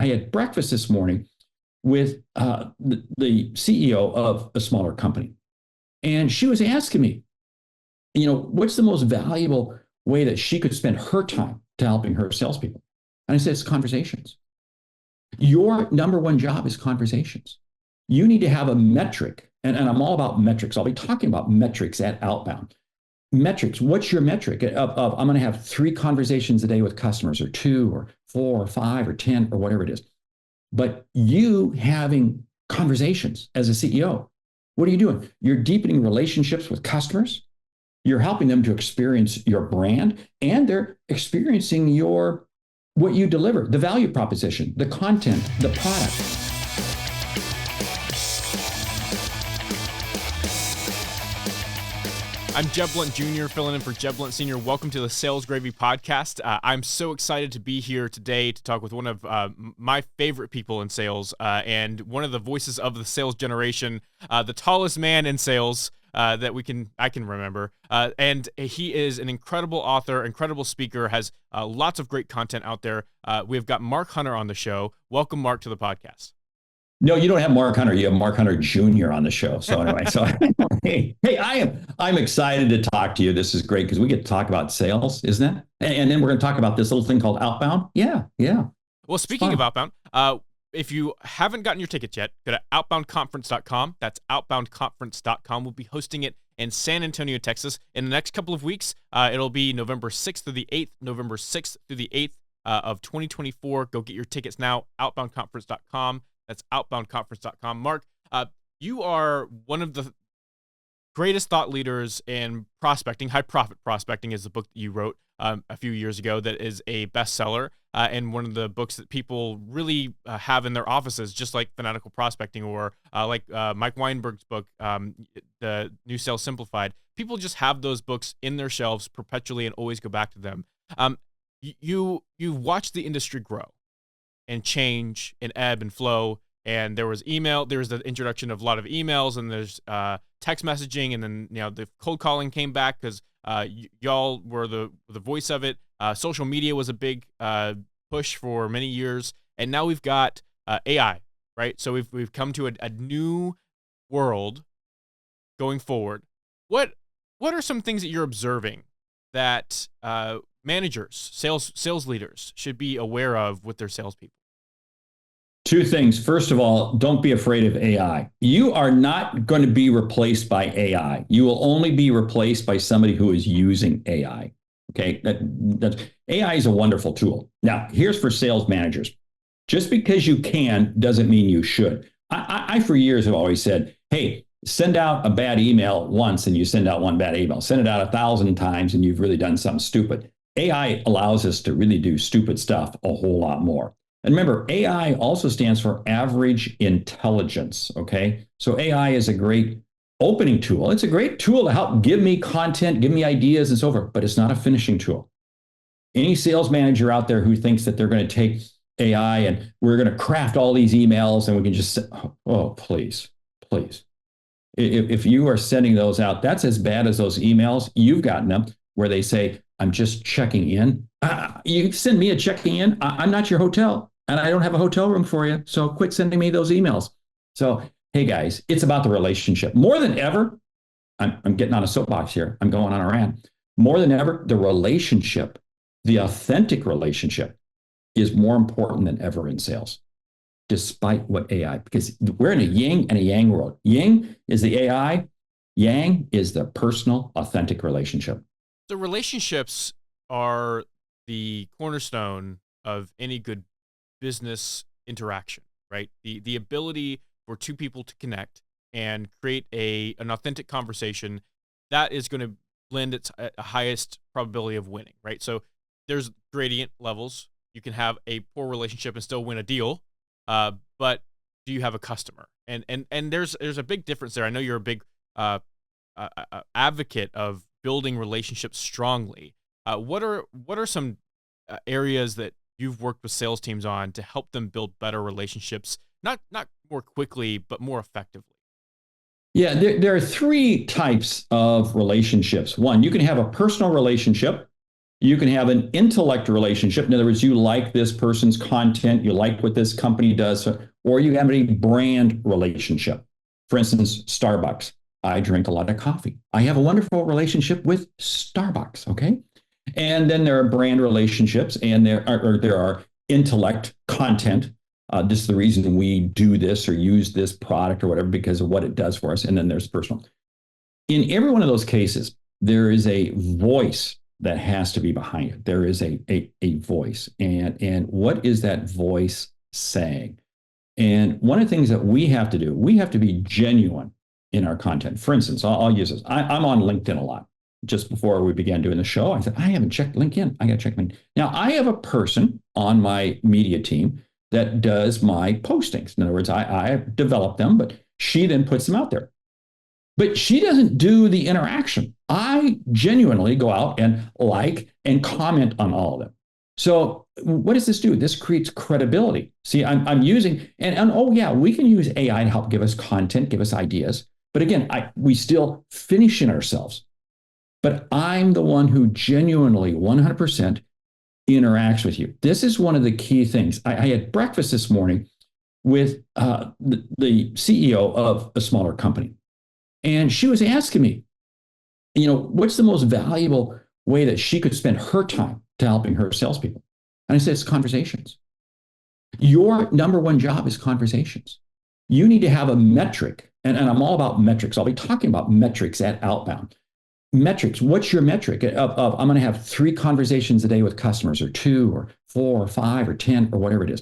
had breakfast this morning with the CEO of a smaller company. And she was asking me, what's the most valuable way that she could spend her time to helping her salespeople? And I said, it's conversations. Your number one job is conversations. You need to have a metric, and I'm all about metrics. I'll be talking about metrics at Outbound. Metrics, what's your metric of I'm going to have 3 conversations a day with customers, or 2 or 4 or 5 or 10 or whatever it is. But you having conversations as a CEO, what are you doing? You're deepening relationships with customers. You're helping them to experience your brand, and they're experiencing what you deliver, the value proposition, the content, the product. I'm Jeb Blount Jr., filling in for Jeb Blount Sr. Welcome to the Sales Gravy podcast. I'm so excited to be here today to talk with one of my favorite people in sales and one of the voices of the sales generation, the tallest man in sales that I can remember. And he is an incredible author, incredible speaker, has lots of great content out there. We've got Mark Hunter on the show. Welcome, Mark, to the podcast. No, you don't have Mark Hunter. You have Mark Hunter Jr. on the show. So anyway, hey, I'm excited to talk to you. This is great because we get to talk about sales, isn't it? And then we're going to talk about this little thing called Outbound. Yeah. Well, speaking of Outbound, if you haven't gotten your tickets yet, go to outboundconference.com. That's outboundconference.com. We'll be hosting it in San Antonio, Texas. In the next couple of weeks, it'll be November 6th through the 8th, November 6th through the 8th of 2024. Go get your tickets now, outboundconference.com. That's outboundconference.com. Mark, you are one of the greatest thought leaders in prospecting. High Profit Prospecting is the book that you wrote a few years ago that is a bestseller and one of the books that people really have in their offices, just like Fanatical Prospecting or like Mike Weinberg's book, The New Sales Simplified. People just have those books in their shelves perpetually and always go back to them. You've watched the industry grow and change and ebb and flow. And there was the introduction of a lot of emails, and there's text messaging, and then the cold calling came back because y'all were the voice of it. Social media was a big push for many years, and now we've got AI, right? So we've come to a new world going forward. What are some things that you're observing that managers, sales leaders should be aware of with their salespeople? 2 things. First of all, don't be afraid of AI. You are not going to be replaced by AI. You will only be replaced by somebody who is using AI. Okay, AI is a wonderful tool. Now, here's for sales managers. Just because you can doesn't mean you should. I for years have always said, hey, send out a bad email once and you send out one bad email. Send it out 1,000 times and you've really done something stupid. AI allows us to really do stupid stuff a whole lot more. And remember, AI also stands for average intelligence, okay? So AI is a great opening tool. It's a great tool to help give me content, give me ideas and so forth, but it's not a finishing tool. Any sales manager out there who thinks that they're going to take AI and we're going to craft all these emails and we can just say, oh, please. If you are sending those out, that's as bad as those emails. You've gotten them where they say, I'm just checking in. You send me a checking in. I'm not your hotel and I don't have a hotel room for you. So quit sending me those emails. So, hey guys, it's about the relationship. More than ever, I'm getting on a soapbox here. I'm going on a rant. More than ever, the relationship, the authentic relationship is more important than ever in sales, despite what AI, because we're in a yin and a yang world. Yin is the AI. Yang is the personal, authentic relationship. The relationships are the cornerstone of any good business interaction, right? The ability for 2 people to connect and create an authentic conversation that is going to lend its highest probability of winning, right? So there's gradient levels. You can have a poor relationship and still win a deal, but do you have a customer? And there's a big difference there. I know you're a big advocate of building relationships strongly. What are some areas that you've worked with sales teams on to help them build better relationships, not more quickly, but more effectively? Yeah, there are 3 types of relationships. One, you can have a personal relationship You can have an intellect relationship. In other words, you like this person's content, you like what this company does, or you have a brand relationship. For instance, Starbucks. I drink a lot of coffee. I have a wonderful relationship with Starbucks. Okay. And then there are brand relationships, and there are intellect content. This is the reason we do this or use this product or whatever because of what it does for us. And then there's personal. In every one of those cases, there is a voice that has to be behind it. There is a voice. And what is that voice saying? And one of the things that we have to do, we have to be genuine in our content. For instance, I'll use this. I'm on LinkedIn a lot. Just before we began doing the show, I said, I haven't checked LinkedIn. I got to check LinkedIn. Now, I have a person on my media team that does my postings. In other words, I develop them, but she then puts them out there. But she doesn't do the interaction. I genuinely go out and like and comment on all of them. So what does this do? This creates credibility. See, I'm using, and oh yeah, we can use AI to help give us content, give us ideas. But again, we still finish in ourselves. But I'm the one who genuinely 100% interacts with you. This is one of the key things. I had breakfast this morning with the CEO of a smaller company. And she was asking me, what's the most valuable way that she could spend her time to helping her salespeople? And I said, it's conversations. Your number one job is conversations. You need to have a metric. And I'm all about metrics. I'll be talking about metrics at Outbound. Metrics. What's your metric of I'm going to have 3 conversations a day with customers, or 2 or 4 or 5 or 10 or whatever it is.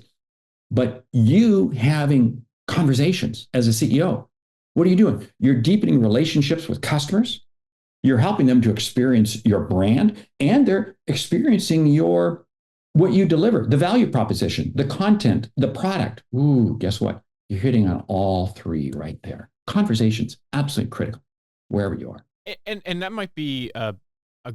But you having conversations as a CEO, what are you doing? You're deepening relationships with customers. You're helping them to experience your brand, and they're experiencing what you deliver, the value proposition, the content, the product. Ooh, guess what? You're hitting on all 3 right there. Conversations, absolutely critical, wherever you are. And that might be a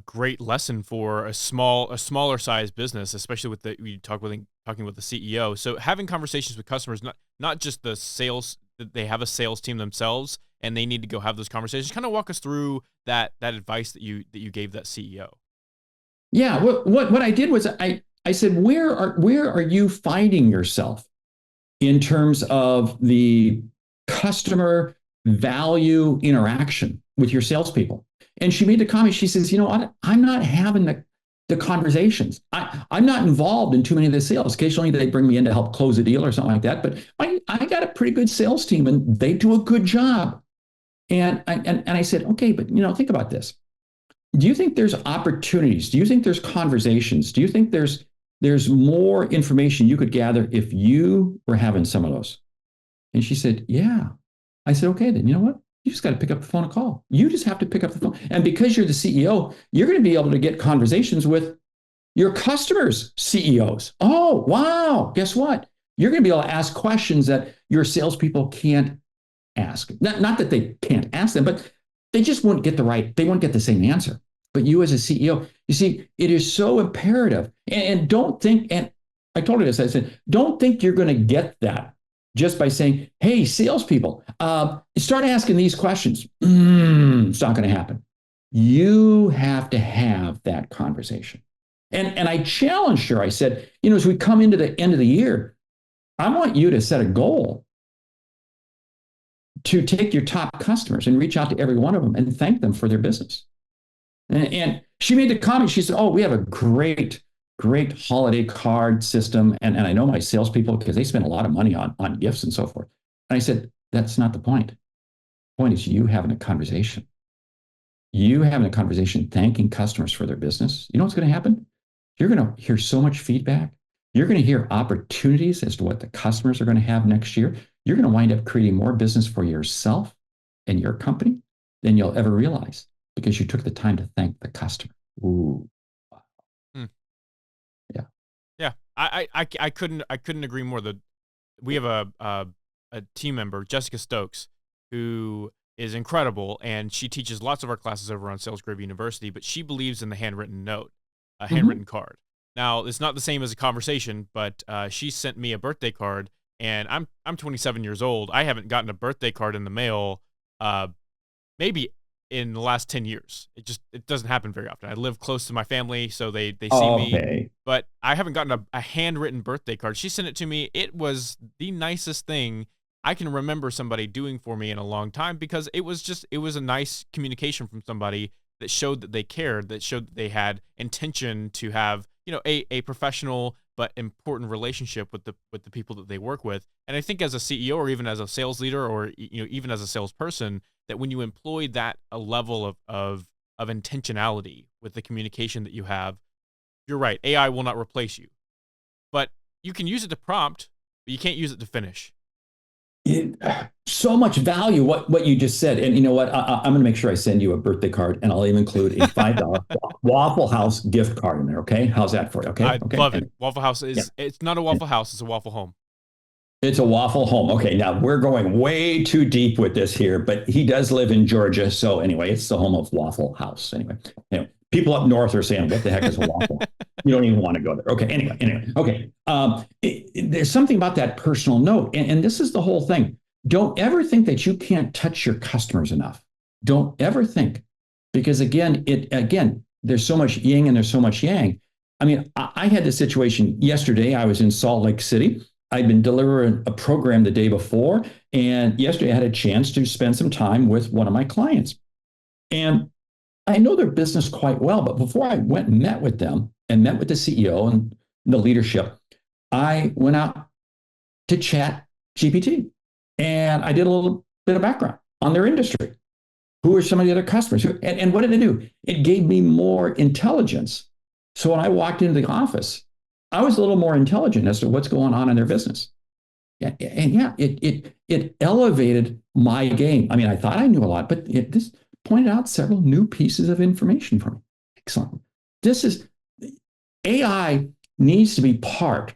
great lesson for a smaller size business, especially with talking with the CEO. So having conversations with customers, not just the sales, they have a sales team themselves and they need to go have those conversations. Kind of walk us through that advice that you gave that CEO. Yeah, what I did was I said, where are you finding yourself in terms of the customer value interaction with your salespeople? And she made the comment. She says, I'm not having the conversations. I'm not involved in too many of the sales. Occasionally they bring me in to help close a deal or something like that. But I got a pretty good sales team and they do a good job. And I said, okay, but think about this. Do you think there's opportunities? Do you think there's conversations? Do you think there's more information you could gather if you were having some of those? And she said, yeah. I said, okay, then you know what? You just got to pick up the phone and call. You just have to pick up the phone. And because you're the CEO, you're going to be able to get conversations with your customers' CEOs. Oh, wow. Guess what? You're going to be able to ask questions that your salespeople can't ask. Not that they can't ask them, but they just won't get they won't get the same answer. But you as a CEO, you see, it is so imperative. And don't think, and I told her this, I said, don't think you're going to get that just by saying, hey, salespeople, start asking these questions. It's not going to happen. You have to have that conversation. And I challenged her. I said, as we come into the end of the year, I want you to set a goal to take your top customers and reach out to every one of them and thank them for their business. And she made the comment. She said, oh, we have a great holiday card system. And I know my salespeople, because they spend a lot of money on gifts and so forth. And I said, that's not the point. The point is you having a conversation. You having a conversation, thanking customers for their business. You know what's going to happen? You're going to hear so much feedback. You're going to hear opportunities as to what the customers are going to have next year. You're going to wind up creating more business for yourself and your company than you'll ever realize because you took the time to thank the customer. Ooh. Yeah. I couldn't agree more. We have a team member, Jessica Stokes, who is incredible, and she teaches lots of our classes over on salesgravy University, but she believes in the handwritten note, a handwritten card. Now, it's not the same as a conversation, but she sent me a birthday card, and I'm 27 years old. I haven't gotten a birthday card in the mail maybe in the last 10 years. It doesn't happen very often. I live close to my family, so they see me. Okay. But I haven't gotten a handwritten birthday card. She sent it to me. It was the nicest thing I can remember somebody doing for me in a long time, because it was a nice communication from somebody that showed that they cared, that showed that they had intention to have, a professional but important relationship with the people that they work with. And I think as a CEO, or even as a sales leader, or even as a salesperson, that when you employ that a level of intentionality with the communication that you have, you're right. AI will not replace you, but you can use it to prompt, but you can't use it to finish. So much value, what you just said. And you know what? I'm going to make sure I send you a birthday card, and I'll even include a $5 Waffle House gift card in there. Okay. How's that for you? Okay. I Okay. love it. Waffle House it's not a Waffle House. It's a Waffle Home. It's a Waffle Home. Okay. Now we're going way too deep with this here, but he does live in Georgia. So anyway, it's the home of Waffle House. Anyway, people up north are saying, what the heck is a waffle? You don't even want to go there. Okay. Anyway. Okay. There's something about that personal note. And this is the whole thing. Don't ever think that you can't touch your customers enough. Don't ever think, because again, there's so much yin and there's so much yang. I mean, I had this situation yesterday. I was in Salt Lake City. I'd been delivering a program the day before. And yesterday I had a chance to spend some time with one of my clients. And I know their business quite well, but before I went and met with them and met with the CEO and the leadership, I went out to chat GPT. And I did a little bit of background on their industry. Who are some of the other customers? And what did it do? It gave me more intelligence. So when I walked into the office, I was a little more intelligent as to what's going on in their business. It elevated my game. I mean, I thought I knew a lot, but this pointed out several new pieces of information for me. Excellent. AI needs to be part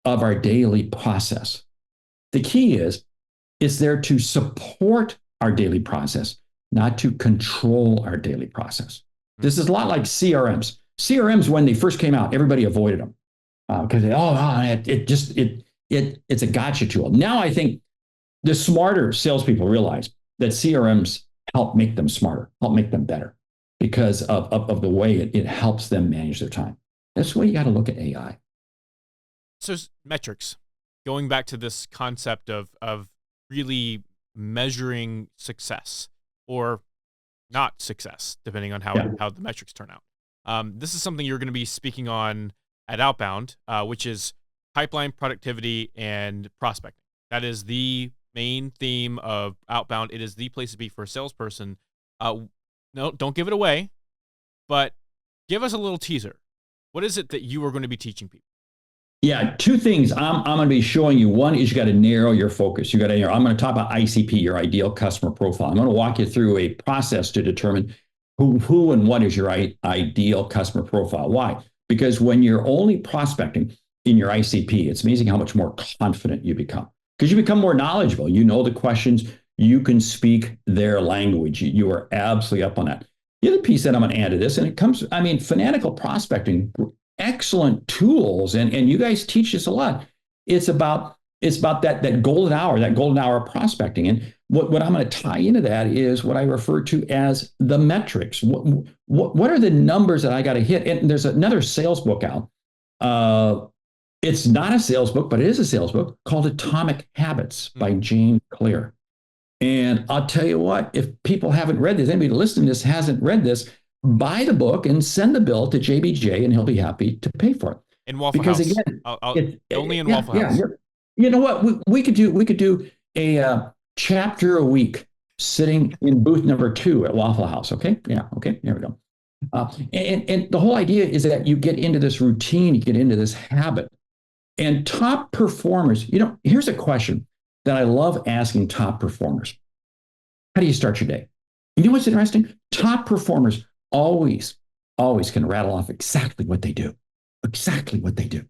of our daily process. The key is, it's there to support our daily process, not to control our daily process. This is a lot like CRMs. CRMs, when they first came out, everybody avoided them because it's a gotcha tool. Now I think the smarter salespeople realize that CRMs help make them smarter, help make them better, because of the way it helps them manage their time. That's the way you got to look at AI. So metrics, going back to this concept of really measuring success or not success, depending on how the metrics turn out. This is something you're going to be speaking on at Outbound, which is pipeline productivity and prospecting. That is the main theme of Outbound. It is the place to be for a salesperson. No, don't give it away, but give us a little teaser. What is it that you are going to be teaching people? Yeah, two things I'm going to be showing you. One is you got to narrow your focus. I'm going to talk about ICP, your ideal customer profile. I'm going to walk you through a process to determine who and what is your ideal customer profile. Why? Because when you're only prospecting in your ICP, it's amazing how much more confident you become, because you become more knowledgeable. You know the questions. You can speak their language. You are absolutely up on that. The other piece that I'm going to add to this, and it comes, fanatical prospecting, excellent tools, and you guys teach this a lot. It's about that golden hour prospecting. And what I'm going to tie into that is what I refer to as the metrics. What are the numbers that I got to hit? And there's another sales book out. It's not a sales book, but it is a sales book called Atomic Habits by James Clear. And I'll tell you what, if people haven't read this, anybody listening to this hasn't read this, buy the book and send the bill to JBJ, and he'll be happy to pay for it. In Waffle House, again, only in Waffle House. You know what? We could do a chapter a week, sitting in booth number 2 at Waffle House. Okay, yeah, okay, there we go. And the whole idea is that you get into this routine, you get into this habit, and top performers. Here's a question that I love asking top performers: how do you start your day? You know what's interesting? Top performers always can rattle off exactly what they do. Exactly what they do.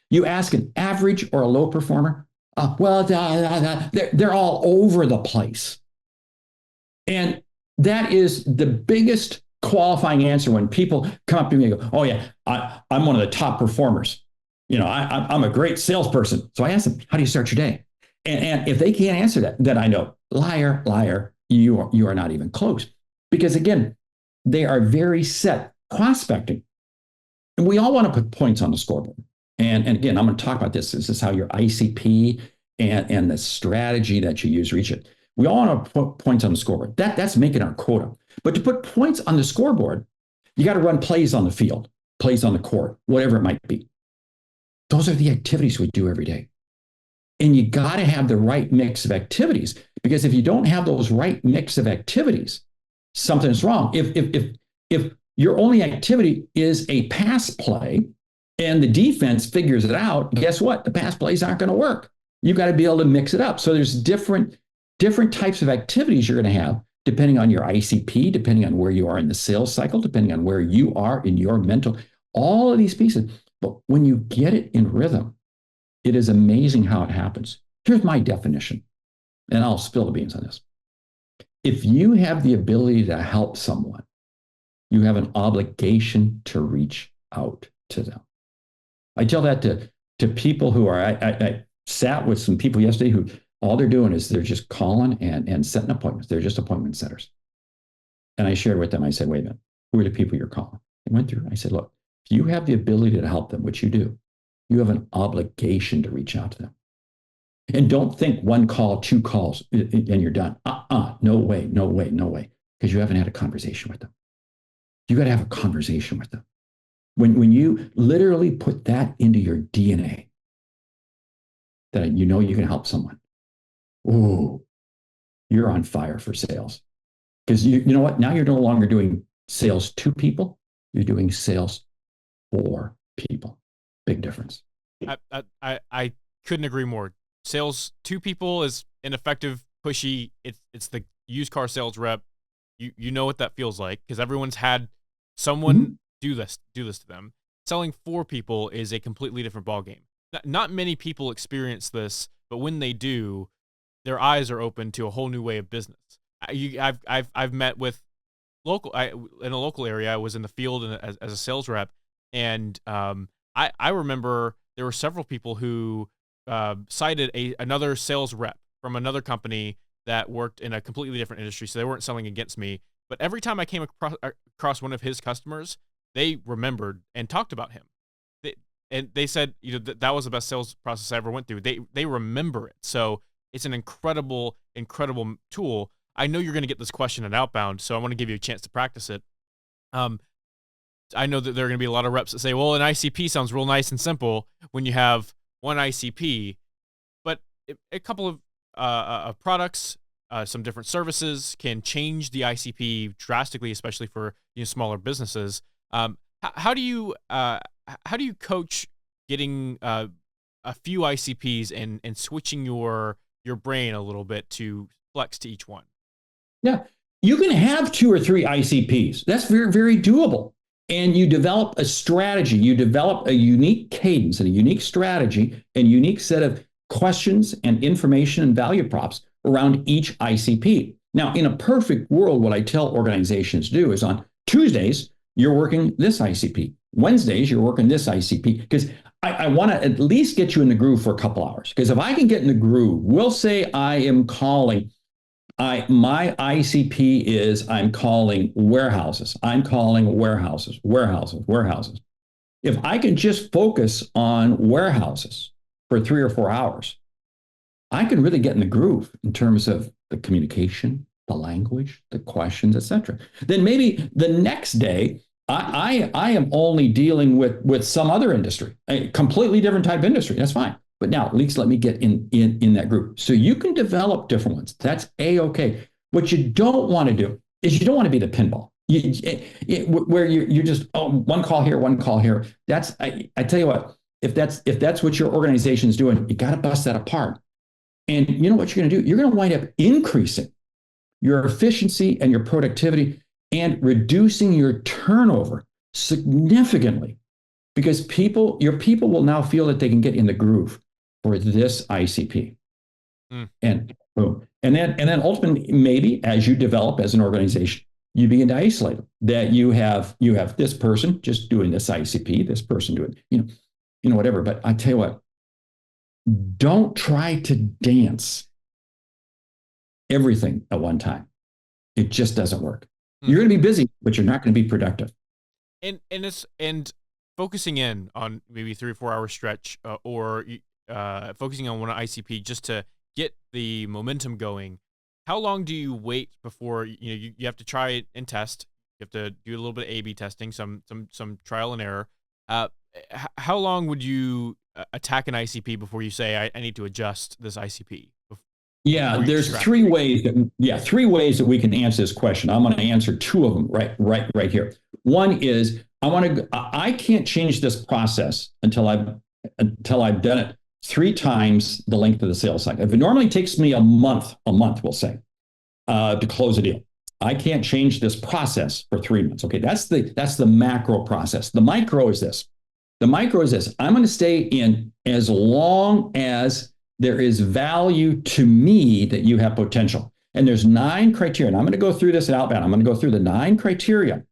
You ask an average or a low performer, they're all over the place. And that is the biggest qualifying answer when people come up to me and go, oh yeah, I'm one of the top performers. I'm a great salesperson. So I ask them, how do you start your day? And if they can't answer that, then I know, liar, you are not even close. because again, they are very set prospecting. And we all want to put points on the scoreboard. And again, I'm going to talk about this. This is how your ICP and the strategy that you use reach it. We all want to put points on the scoreboard. That's making our quota. But to put points on the scoreboard, you got to run plays on the field, plays on the court, whatever it might be. Those are the activities we do every day. And you got to have the right mix of activities, because if you don't have those right mix of activities, something's wrong. If your only activity is a pass play and the defense figures it out, guess what? The pass plays aren't going to work. You've got to be able to mix it up. So there's different types of activities you're going to have depending on your ICP, depending on where you are in the sales cycle, depending on where you are in your mental, all of these pieces. But when you get it in rhythm, it is amazing how it happens. Here's my definition, and I'll spill the beans on this. If you have the ability to help someone, you have an obligation to reach out to them. I tell that to people who are, I sat with some people yesterday who all they're doing is they're just calling and setting appointments. They're just appointment setters. And I shared with them, I said, wait a minute, who are the people you're calling? They went through, I said, look, if you have the ability to help them, which you do, you have an obligation to reach out to them. And don't think one call, two calls, and you're done. No way, no way, no way. Because you haven't had a conversation with them. You got to have a conversation with them. When you literally put that into your DNA, that you know you can help someone, oh, you're on fire for sales. Because you know what? Now you're no longer doing sales to people. You're doing sales for people. Big difference. I couldn't agree more. Sales to people is ineffective, pushy. It's the used car sales rep. You know what that feels like, because everyone's had someone do this to them. Selling for people is a completely different ballgame. Not many people experience this, but when they do, their eyes are open to a whole new way of business. I've met with in a local area. I was in the field as a sales rep, and I remember there were several people who cited another sales rep from another company that worked in a completely different industry, so they weren't selling against me. But every time I came across one of his customers, they remembered and talked about him. They said, that was the best sales process I ever went through. They remember it. So it's an incredible tool. I know you're going to get this question at Outbound, so I want to give you a chance to practice it. I know that there are going to be a lot of reps that say, well, an ICP sounds real nice and simple when you have one ICP, but a couple of products, some different services can change the ICP drastically, especially for smaller businesses. How do you coach getting a few ICPs and switching your brain a little bit to flex to each one? Yeah, you can have 2 or 3 ICPs. That's very, very doable. And you develop a strategy. You develop a unique cadence and a unique strategy and unique set of questions and information and value props around each ICP. Now, in a perfect world, what I tell organizations to do is on Tuesdays, you're working this ICP. Wednesdays, you're working this ICP, because I want to at least get you in the groove for a couple hours. Because if I can get in the groove, we'll say I am calling, my ICP is I'm calling warehouses. I'm calling warehouses. If I can just focus on warehouses for 3 or 4 hours, I can really get in the groove in terms of the communication, the language, the questions, etc. Then maybe the next day, I am only dealing with some other industry, a completely different type of industry. That's fine. But now at least let me get in that group. So you can develop different ones. That's A-okay. What you don't want to do is you don't want to be the pinball. Where you're just, one call here, one call here. That's, I tell you what, if that's what your organization is doing, you got to bust that apart. And you know what you're going to do? You're going to wind up increasing your efficiency and your productivity and reducing your turnover significantly, because your people will now feel that they can get in the groove for this ICP. And boom. And then ultimately, maybe as you develop as an organization, you begin to isolate them, that you have this person just doing this ICP, this person doing, whatever. But I tell you what, don't try to dance everything at one time. It just doesn't work. You're going to be busy, but you're not going to be productive. And focusing in on maybe 3 or 4 hour stretch, or focusing on one ICP just to get the momentum going. How long do you wait before you have to try it and test? You have to do a little bit of A/B testing, some trial and error. How long would you attack an ICP before you say I need to adjust this ICP? Yeah, there's three ways that we can answer this question. I'm going to answer two of them right here. One is I can't change this process until I've done it 3 times the length of the sales cycle. If it normally takes me a month, we'll say, to close a deal, I can't change this process for 3 months. Okay, that's the macro process. The micro is this. I'm going to stay in as long as there is value to me that you have potential. And there's 9 criteria. And I'm going to go through this at Outbound. I'm going to go through the 9 criteria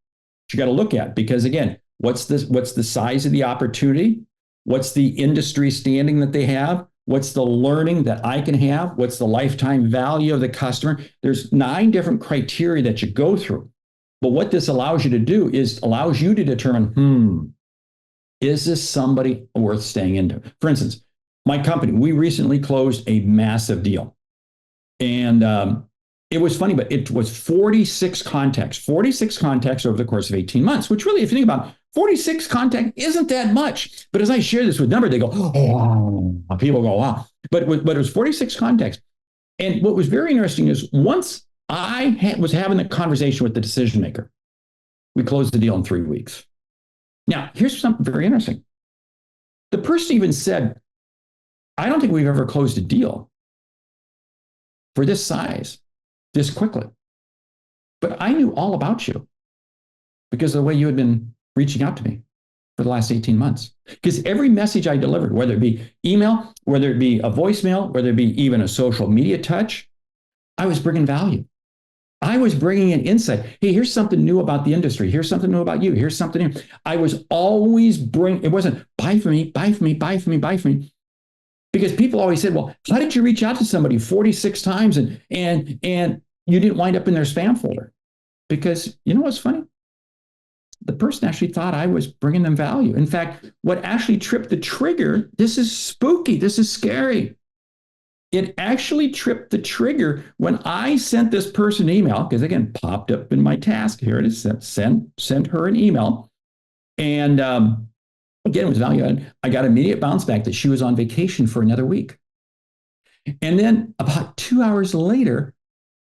you got to look at, because again, what's the size of the opportunity? What's the industry standing that they have? What's the learning that I can have? What's the lifetime value of the customer? There's 9 different criteria that you go through. But what this allows you to do is allows you to determine, is this somebody worth staying into? For instance, my company, we recently closed a massive deal. And it was funny, but it was 46 contacts over the course of 18 months, which really, if you think about it, 46 contacts isn't that much. But as I share this with number, they go, oh, people go, wow. But it was 46 contacts. And what was very interesting is once I was having a conversation with the decision maker, we closed the deal in 3 weeks. Now, here's something very interesting. The person even said, I don't think we've ever closed a deal for this size, this quickly. But I knew all about you because of the way you had been reaching out to me for the last 18 months. Because every message I delivered, whether it be email, whether it be a voicemail, whether it be even a social media touch, I was bringing value. I was bringing in insight. Hey, here's something new about the industry. Here's something new about you. Here's something new. I was always it wasn't buy for me, buy for me, buy for me, buy for me. Because people always said, well, how did you reach out to somebody 46 times and you didn't wind up in their spam folder? Because you know what's funny? The person actually thought I was bringing them value. In fact, what actually tripped the trigger, this is spooky, this is scary. It actually tripped the trigger when I sent this person an email, because again, popped up in my task. Here it is, send her an email. And again, it was value added. I got immediate bounce back that she was on vacation for another week. And then about 2 hours later,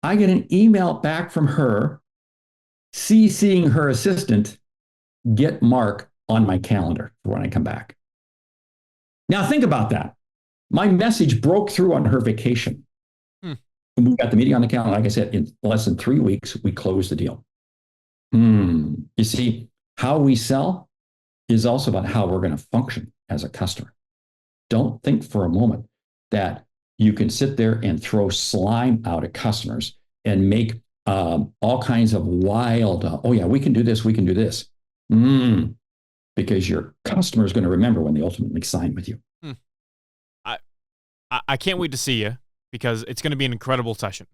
I get an email back from her, CCing her assistant, get Mark on my calendar for when I come back. Now think about that. My message broke through on her vacation. We got the meeting on the calendar. Like I said, in less than 3 weeks, we closed the deal. You see, how we sell is also about how we're going to function as a customer. Don't think for a moment that you can sit there and throw slime out at customers and make all kinds of wild, oh yeah, we can do this, we can do this. Because your customer is going to remember when they ultimately sign with you. I can't wait to see you, because it's going to be an incredible session.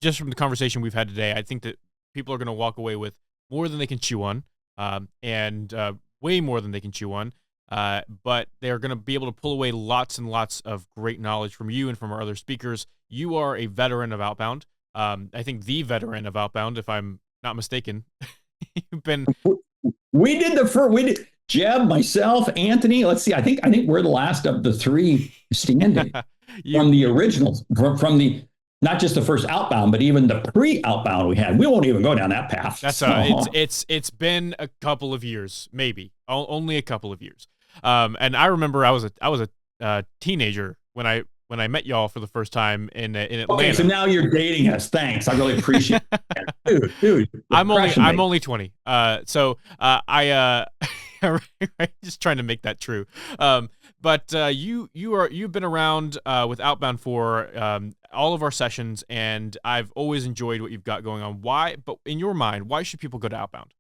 Just from the conversation we've had today, I think that people are going to walk away with more than they can chew on, and way more than they can chew on. But they're going to be able to pull away lots and lots of great knowledge from you and from our other speakers. You are a veteran of Outbound. I think the veteran of Outbound, if I'm not mistaken. You've been. We did Jeb, myself, Anthony. Let's see. I think we're the last of the 3 standing from the originals, from the not just the first Outbound, but even the pre-Outbound we had. We won't even go down that path. That's it's been a couple of years, maybe only a couple of years. And I remember I was a teenager when I met y'all for the first time in Atlanta. Okay, so now you're dating us. Thanks. I really appreciate it. Dude. I'm only 20. So I just trying to make that true. But you've been around with Outbound for all of our sessions, and I've always enjoyed what you've got going on. Why? But in your mind, why should people go to Outbound?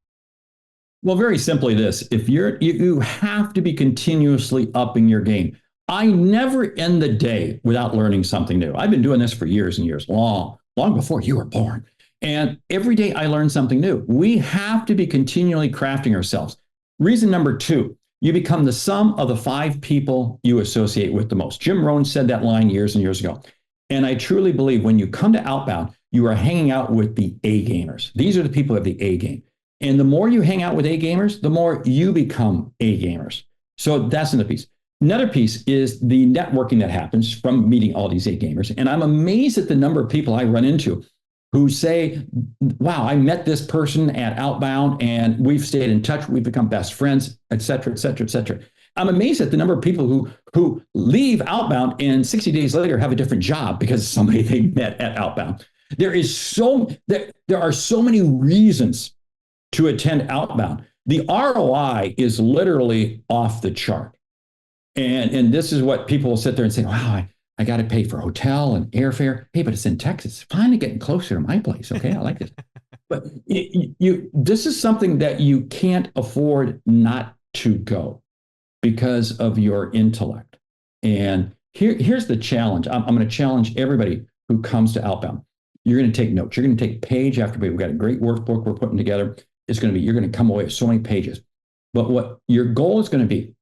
Well, very simply this. If you have to be continuously upping your game. I never end the day without learning something new. I've been doing this for years and years, long before you were born. And every day I learn something new. We have to be continually crafting ourselves. Reason number 2, you become the sum of the 5 people you associate with the most. Jim Rohn said that line years and years ago. And I truly believe when you come to Outbound, you are hanging out with the A gamers. These are the people of the A game. And the more you hang out with A gamers, the more you become A gamers. So that's another piece. Another piece is the networking that happens from meeting all these A gamers. And I'm amazed at the number of people I run into who say, wow, I met this person at Outbound and we've stayed in touch, we've become best friends, et cetera, et cetera, et cetera. I'm amazed at the number of people who leave Outbound and 60 days later have a different job because of somebody they met at Outbound. There are so many reasons to attend Outbound. The ROI is literally off the chart. And this is what people will sit there and say, wow, I got to pay for hotel and airfare. Hey, but it's in Texas. Finally getting closer to my place. Okay, I like this. But this is something that you can't afford not to go because of your intellect. And here's the challenge. I'm going to challenge everybody who comes to Outbound. You're going to take notes. You're going to take page after page. We've got a great workbook we're putting together. You're going to come away with so many pages. But what your goal is going to be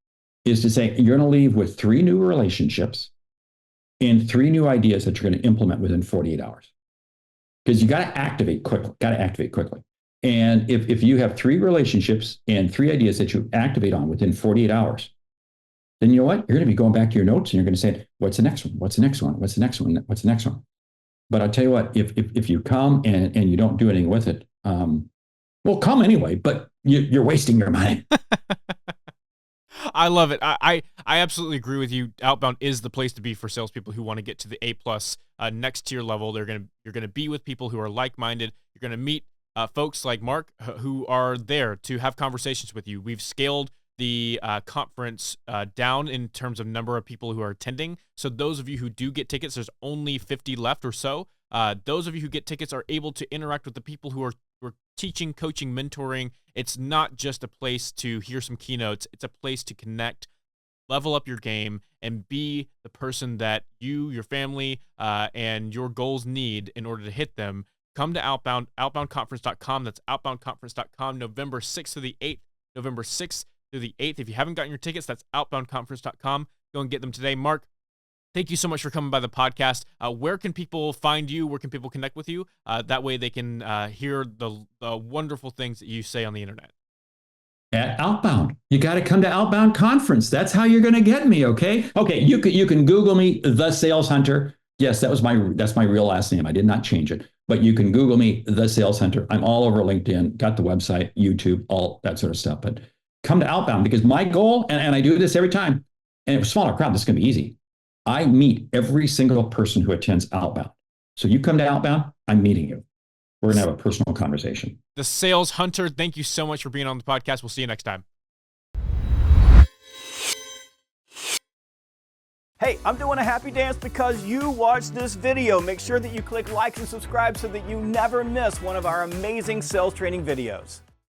is to say, you're going to leave with 3 new relationships and 3 new ideas that you're going to implement within 48 hours. Because you got to activate quickly. And if you have 3 relationships and 3 ideas that you activate on within 48 hours, then you know what? You're going to be going back to your notes and you're going to say, what's the next one? What's the next one? What's the next one? What's the next one? But I'll tell you what, if you come and you don't do anything with it, well, come anyway, but you're wasting your money. I love it. I absolutely agree with you. Outbound is the place to be for salespeople who want to get to the A+ next tier level. You're gonna be with people who are like-minded. You're gonna meet folks like Mark who are there to have conversations with you. We've scaled the conference down in terms of number of people who are attending. So those of you who do get tickets, there's only 50 left or so. Those of you who get tickets are able to interact with the people who are teaching, coaching, mentoring. It's not just a place to hear some keynotes. It's a place to connect, level up your game, and be the person that you, your family, and your goals need in order to hit them. Come to Outbound, outboundconference.com. That's outboundconference.com, November 6th through the 8th. November 6th through the 8th. If you haven't gotten your tickets, that's outboundconference.com. Go and get them today. Mark, thank you so much for coming by the podcast. Where can people find you? Where can people connect with you? That way they can hear the wonderful things that you say on the internet. At Outbound. You got to come to Outbound Conference. That's how you're going to get me, okay? Okay, you can Google me, The Sales Hunter. Yes, that's my real last name. I did not change it. But you can Google me, The Sales Hunter. I'm all over LinkedIn, got the website, YouTube, all that sort of stuff. But come to Outbound because my goal, and I do this every time, and if a smaller crowd, this is going to be easy. I meet every single person who attends Outbound. So you come to Outbound, I'm meeting you. We're going to have a personal conversation. The Sales Hunter, thank you so much for being on the podcast. We'll see you next time. Hey, I'm doing a happy dance because you watched this video. Make sure that you click like and subscribe so that you never miss one of our amazing sales training videos.